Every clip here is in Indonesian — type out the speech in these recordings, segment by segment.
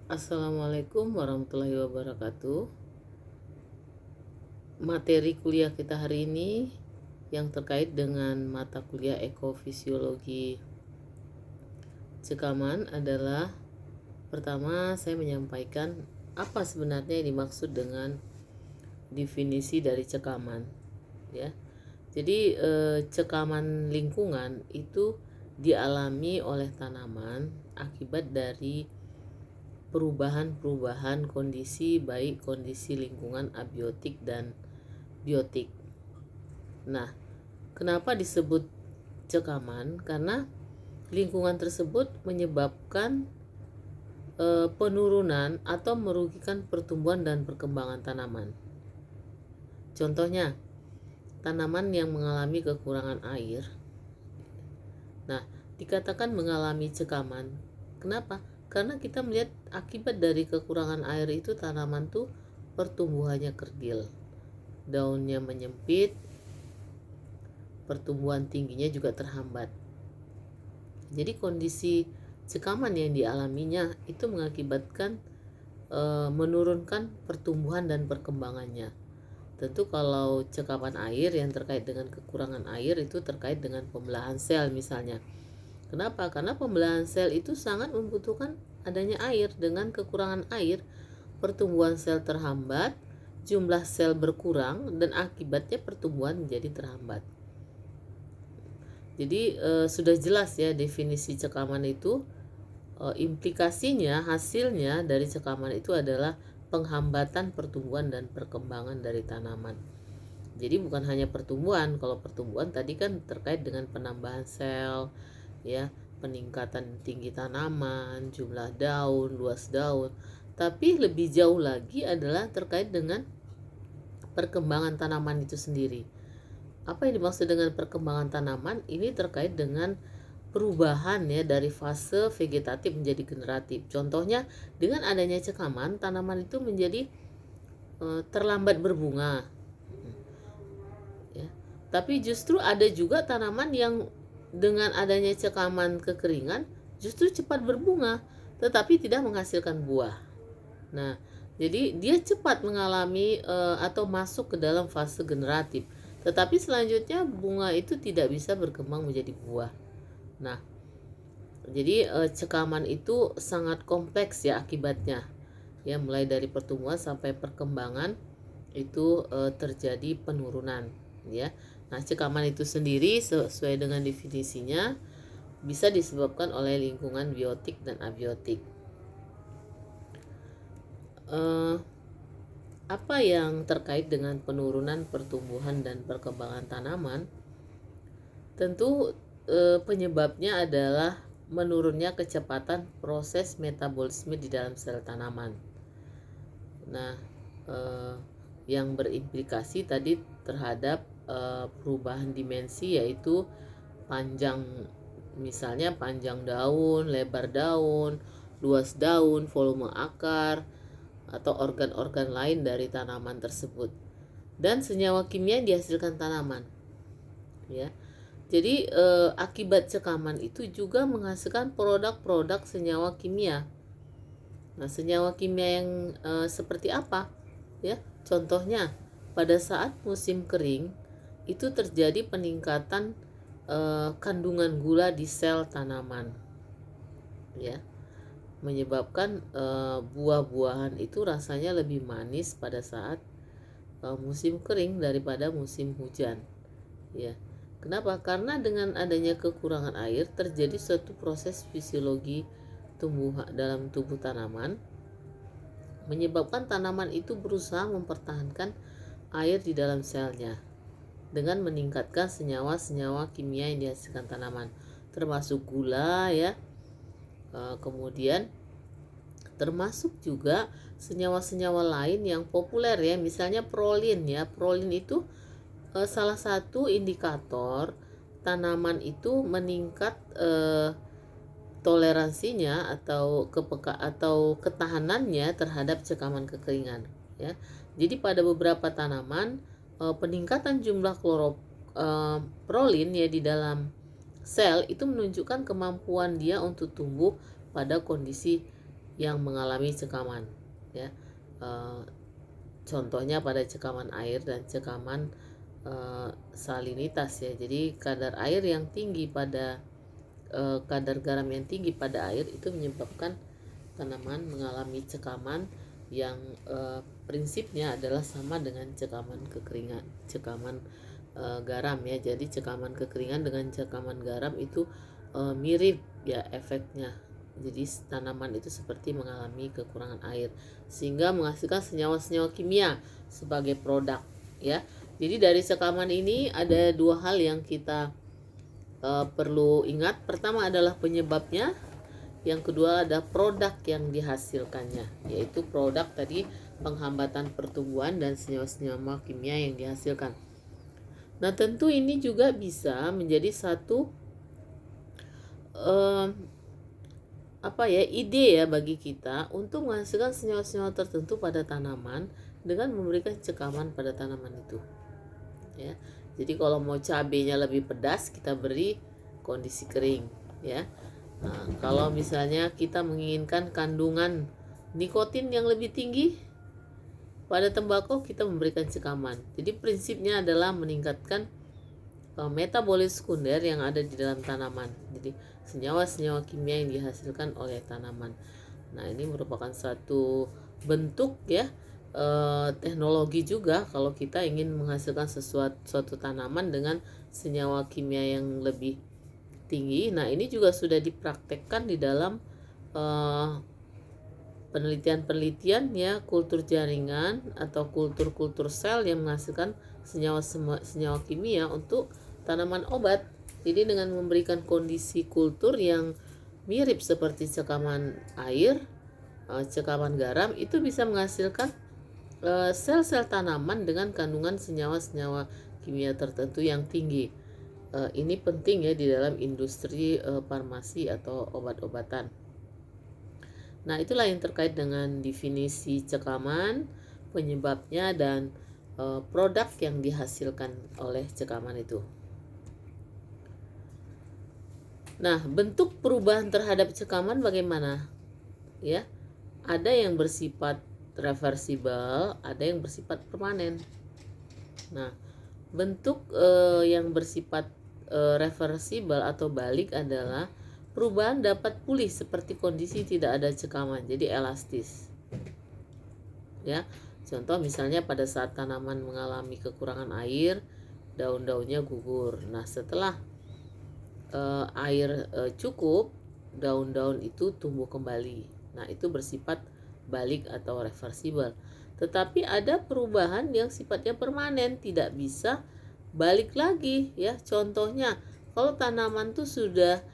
Assalamualaikum warahmatullahi wabarakatuh. Materi kuliah kita hari ini yang terkait dengan mata kuliah ekofisiologi cekaman adalah, pertama saya menyampaikan apa sebenarnya yang dimaksud dengan definisi dari cekaman, ya. Jadi cekaman lingkungan itu dialami oleh tanaman akibat dari perubahan kondisi, baik kondisi lingkungan abiotik dan biotik. Nah, kenapa disebut cekaman? Karena lingkungan tersebut menyebabkan penurunan atau merugikan pertumbuhan dan perkembangan tanaman. Contohnya, tanaman yang mengalami kekurangan air. Nah, dikatakan mengalami cekaman. Kenapa? Karena kita melihat akibat dari kekurangan air itu tanaman tuh pertumbuhannya kerdil, daunnya menyempit, pertumbuhan tingginya juga terhambat. Jadi kondisi cekaman yang dialaminya itu mengakibatkan menurunkan pertumbuhan dan perkembangannya. Tentu kalau cekaman air yang terkait dengan kekurangan air itu terkait dengan pembelahan sel misalnya. Kenapa? Karena pembelahan sel itu sangat membutuhkan adanya air. Dengan kekurangan air, pertumbuhan sel terhambat, jumlah sel berkurang, dan akibatnya pertumbuhan menjadi terhambat. Jadi sudah jelas ya definisi cekaman itu, implikasinya, hasilnya dari cekaman itu adalah penghambatan pertumbuhan dan perkembangan dari tanaman. Jadi bukan hanya pertumbuhan. Kalau pertumbuhan tadi kan terkait dengan penambahan sel, ya, peningkatan tinggi tanaman, jumlah daun, luas daun. Tapi lebih jauh lagi adalah terkait dengan perkembangan tanaman itu sendiri. Apa yang dimaksud dengan perkembangan tanaman? Ini terkait dengan perubahan ya dari fase vegetatif menjadi generatif. Contohnya, dengan adanya cekaman, tanaman itu menjadi terlambat berbunga. Ya. Tapi justru ada juga tanaman yang dengan adanya cekaman kekeringan justru cepat berbunga, tetapi tidak menghasilkan buah. Nah, jadi dia cepat mengalami atau masuk ke dalam fase generatif. Tetapi selanjutnya bunga itu tidak bisa berkembang menjadi buah. Nah, jadi cekaman itu sangat kompleks ya akibatnya. Ya, mulai dari pertumbuhan sampai perkembangan itu terjadi penurunan, ya. Nah, cekaman itu sendiri sesuai dengan definisinya bisa disebabkan oleh lingkungan biotik dan abiotik. Apa yang terkait dengan penurunan pertumbuhan dan perkembangan tanaman? Tentu penyebabnya adalah menurunnya kecepatan proses metabolisme di dalam sel tanaman. Nah, yang berimplikasi tadi terhadap perubahan dimensi, yaitu panjang, misalnya panjang daun, lebar daun, luas daun, volume akar, atau organ-organ lain dari tanaman tersebut, dan senyawa kimia yang dihasilkan tanaman, ya. Jadi akibat cekaman itu juga menghasilkan produk-produk senyawa kimia. Nah, senyawa kimia yang seperti apa? Ya, contohnya pada saat musim kering itu terjadi peningkatan kandungan gula di sel tanaman, ya, menyebabkan buah-buahan itu rasanya lebih manis pada saat musim kering daripada musim hujan, ya. Kenapa? Karena dengan adanya kekurangan air terjadi suatu proses fisiologi dalam tubuh tanaman, menyebabkan tanaman itu berusaha mempertahankan air di dalam selnya dengan meningkatkan senyawa-senyawa kimia yang dihasilkan tanaman, termasuk gula, ya. Kemudian termasuk juga senyawa-senyawa lain yang populer, ya, misalnya prolin, ya. Prolin itu salah satu indikator tanaman itu meningkat toleransinya atau ketahanannya terhadap cekaman kekeringan, ya. Jadi pada beberapa tanaman peningkatan jumlah prolin ya di dalam sel itu menunjukkan kemampuan dia untuk tumbuh pada kondisi yang mengalami cekaman, ya. Contohnya pada cekaman air dan cekaman salinitas, ya. Jadi kadar air yang tinggi pada kadar garam yang tinggi pada air itu menyebabkan tanaman mengalami cekaman yang prinsipnya adalah sama dengan cekaman kekeringan, cekaman garam, ya. Jadi cekaman kekeringan dengan cekaman garam itu mirip, ya, efeknya. Jadi tanaman itu seperti mengalami kekurangan air sehingga menghasilkan senyawa-senyawa kimia sebagai produk, ya. Jadi dari cekaman ini ada dua hal yang kita perlu ingat. Pertama adalah penyebabnya, yang kedua ada produk yang dihasilkannya, yaitu produk tadi penghambatan pertumbuhan dan senyawa-senyawa kimia yang dihasilkan. Nah, tentu ini juga bisa menjadi satu ide, ya, bagi kita untuk menghasilkan senyawa-senyawa tertentu pada tanaman dengan memberikan cekaman pada tanaman itu, ya. Jadi kalau mau cabenya lebih pedas, kita beri kondisi kering, ya. Nah, kalau misalnya kita menginginkan kandungan nikotin yang lebih tinggi pada tembakau, kita memberikan cekaman. Jadi prinsipnya adalah meningkatkan metabolis sekunder yang ada di dalam tanaman. Jadi senyawa-senyawa kimia yang dihasilkan oleh tanaman. Nah, ini merupakan satu bentuk, ya, teknologi juga kalau kita ingin menghasilkan suatu tanaman dengan senyawa kimia yang lebih tinggi. Nah, ini juga sudah dipraktekkan di dalam penelitian-penelitian, ya, kultur jaringan atau kultur sel yang menghasilkan senyawa kimia untuk tanaman obat. Jadi dengan memberikan kondisi kultur yang mirip seperti cekaman air, cekaman garam, itu bisa menghasilkan sel-sel tanaman dengan kandungan senyawa-senyawa kimia tertentu yang tinggi. Ini penting, ya, di dalam industri farmasi atau obat-obatan. Nah, itulah yang terkait dengan definisi cekaman, penyebabnya, dan produk yang dihasilkan oleh cekaman itu. Nah, bentuk perubahan terhadap cekaman bagaimana? Ya, ada yang bersifat reversibel, ada yang bersifat permanen. Nah, bentuk yang bersifat reversibel atau balik adalah perubahan dapat pulih seperti kondisi tidak ada cekaman, jadi elastis. Ya, contoh misalnya pada saat tanaman mengalami kekurangan air, daun-daunnya gugur. Nah, setelah air cukup, daun-daun itu tumbuh kembali. Nah, itu bersifat balik atau reversibel. Tetapi ada perubahan yang sifatnya permanen, tidak bisa balik lagi, ya. Contohnya, kalau tanaman tuh sudah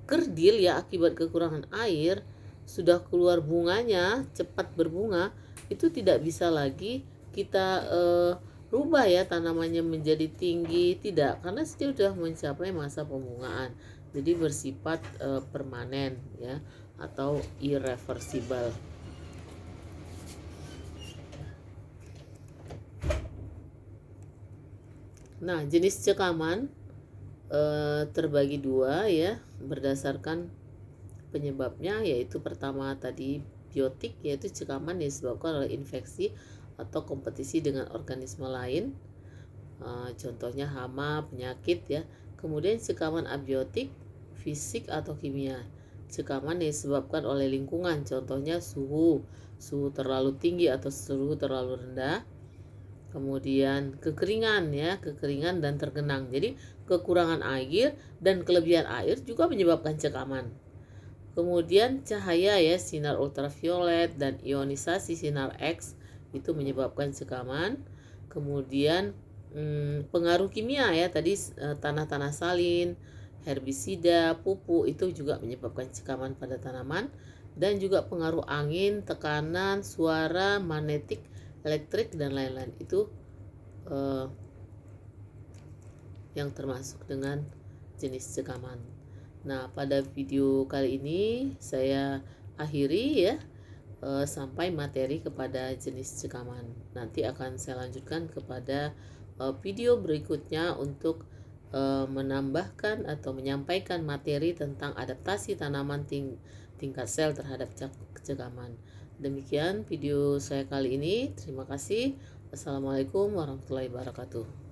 kerdil, ya, akibat kekurangan air, sudah keluar bunganya, cepat berbunga, itu tidak bisa lagi kita rubah, ya, tanamannya menjadi tinggi, tidak, karena sudah mencapai masa pembungaan. Jadi bersifat permanen, ya, atau irreversible. Nah, jenis cekaman terbagi dua, ya, berdasarkan penyebabnya, yaitu pertama tadi biotik, yaitu cekaman yang disebabkan oleh infeksi atau kompetisi dengan organisme lain, contohnya hama, penyakit, ya. Kemudian cekaman abiotik, fisik atau kimia, cekaman yang disebabkan oleh lingkungan, contohnya suhu terlalu tinggi atau suhu terlalu rendah. Kemudian kekeringan, ya, kekeringan dan tergenang. Jadi kekurangan air dan kelebihan air juga menyebabkan cekaman. Kemudian cahaya, ya, sinar ultraviolet dan ionisasi sinar X itu menyebabkan cekaman. Kemudian pengaruh kimia, ya, tadi tanah-tanah salin, herbisida, pupuk itu juga menyebabkan cekaman pada tanaman. Dan juga pengaruh angin, tekanan, suara, magnetik, elektrik, dan lain-lain itu yang termasuk dengan jenis cekaman. Nah, pada video kali ini saya akhiri, ya, sampai materi kepada jenis cekaman. Nanti akan saya lanjutkan kepada video berikutnya untuk menambahkan atau menyampaikan materi tentang adaptasi tanaman tingkat sel terhadap cekaman. Demikian video saya kali ini. Terima kasih. Assalamualaikum warahmatullahi wabarakatuh.